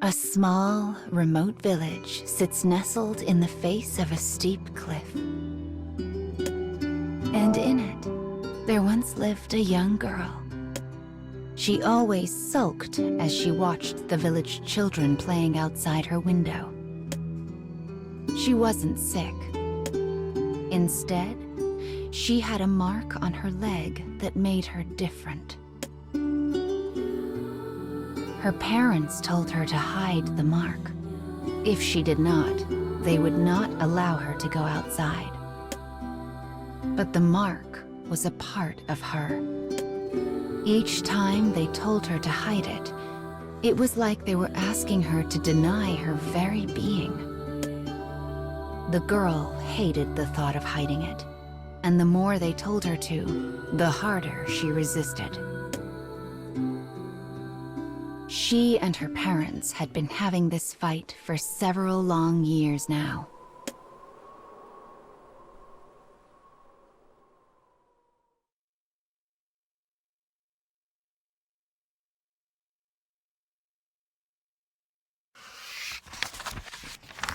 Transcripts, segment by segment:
A small, remote village sits nestled in the face of a steep cliff. And in it, there once lived a young girl. She always sulked as she watched the village children playing outside her window. She wasn't sick. Instead, she had a mark on her leg that made her different. Her parents told her to hide the mark. If she did not, they would not allow her to go outside. But the mark was a part of her. Each time they told her to hide it, it was like they were asking her to deny her very being. The girl hated the thought of hiding it, and the more they told her to, the harder she resisted. She and her parents had been having this fight for several long years now.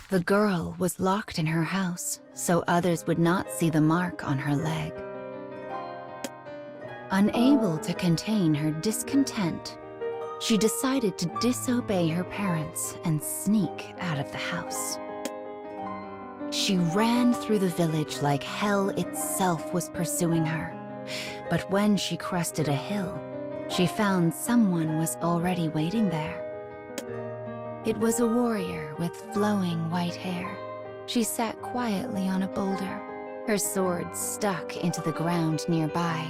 The girl was locked in her house, so others would not see the mark on her leg. Unable to contain her discontent, she decided to disobey her parents and sneak out of the house. She ran through the village like hell itself was pursuing her. But when she crested a hill, she found someone was already waiting there. It was a warrior with flowing white hair. She sat quietly on a boulder, her sword stuck into the ground nearby.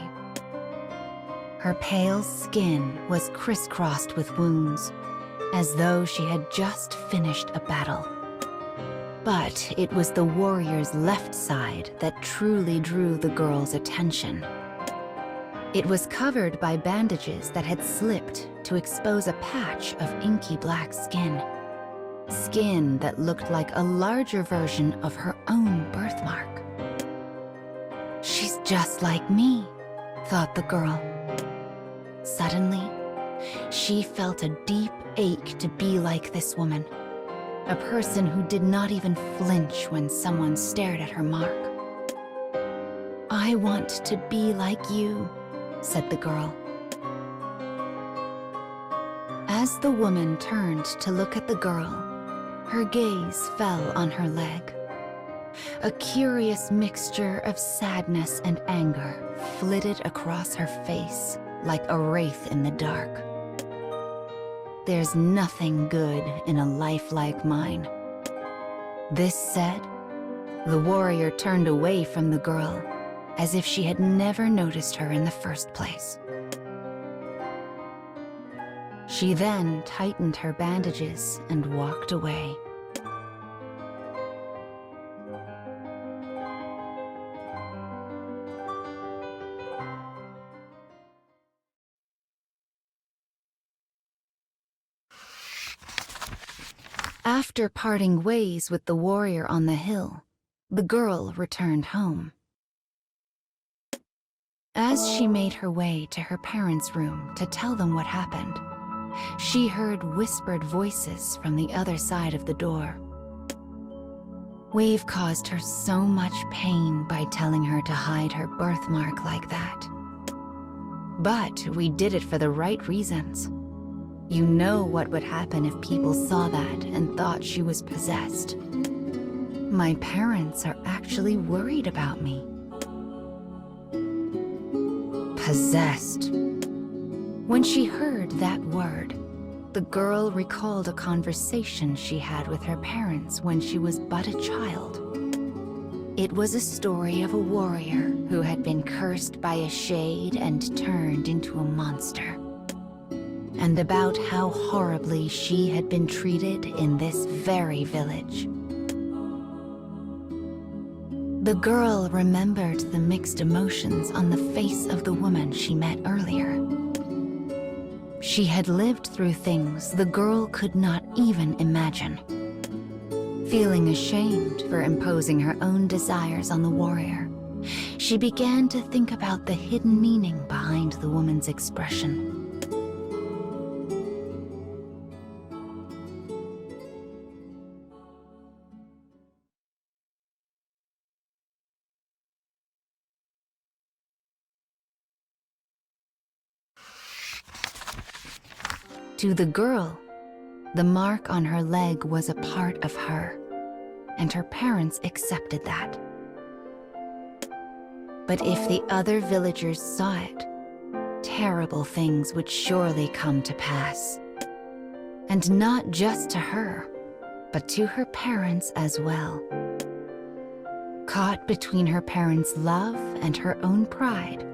Her pale skin was crisscrossed with wounds, as though she had just finished a battle. But it was the warrior's left side that truly drew the girl's attention. It was covered by bandages that had slipped to expose a patch of inky black skin. Skin that looked like a larger version of her own birthmark. She's just like me, thought the girl. Suddenly, she felt a deep ache to be like this woman, a person who did not even flinch when someone stared at her mark. "I want to be like you," said the girl. As the woman turned to look at the girl, her gaze fell on her leg. A curious mixture of sadness and anger flitted across her face like a wraith in the dark. "There's nothing good in a life like mine." This said, the warrior turned away from the girl, as if she had never noticed her in the first place. She then tightened her bandages and walked away. After parting ways with the warrior on the hill, the girl returned home. As she made her way to her parents' room to tell them what happened, she heard whispered voices from the other side of the door. "We've caused her so much pain by telling her to hide her birthmark like that. But we did it for the right reasons. You know what would happen if people saw that and thought she was possessed. My parents are actually worried about me." Possessed. When she heard that word, the girl recalled a conversation she had with her parents when she was but a child. It was a story of a warrior who had been cursed by a shade and turned into a monster, and about how horribly she had been treated in this very village. The girl remembered the mixed emotions on the face of the woman she met earlier. She had lived through things the girl could not even imagine. Feeling ashamed for imposing her own desires on the warrior, she began to think about the hidden meaning behind the woman's expression. To the girl, the mark on her leg was a part of her, and her parents accepted that. But if the other villagers saw it, terrible things would surely come to pass. And not just to her, but to her parents as well. Caught between her parents' love and her own pride,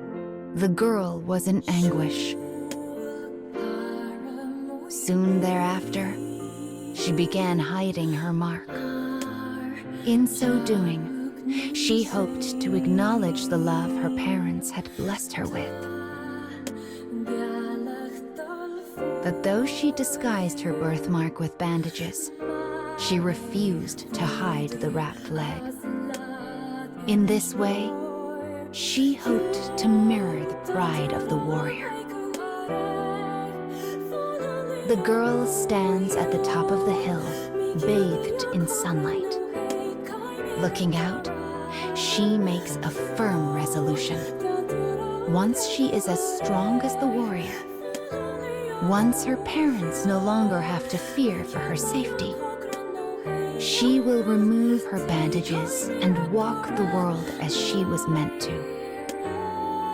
the girl was in anguish. Soon thereafter, she began hiding her mark. In so doing, she hoped to acknowledge the love her parents had blessed her with. But though she disguised her birthmark with bandages, she refused to hide the wrapped leg. In this way, she hoped to mirror the pride of the warrior. The girl stands at the top of the hill, bathed in sunlight. Looking out, she makes a firm resolution. Once she is as strong as the warrior, once her parents no longer have to fear for her safety, she will remove her bandages and walk the world as she was meant to.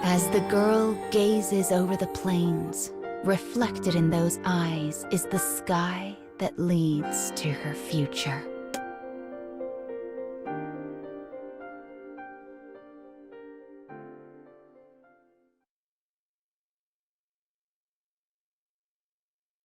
As the girl gazes over the plains, reflected in those eyes is the sky that leads to her future.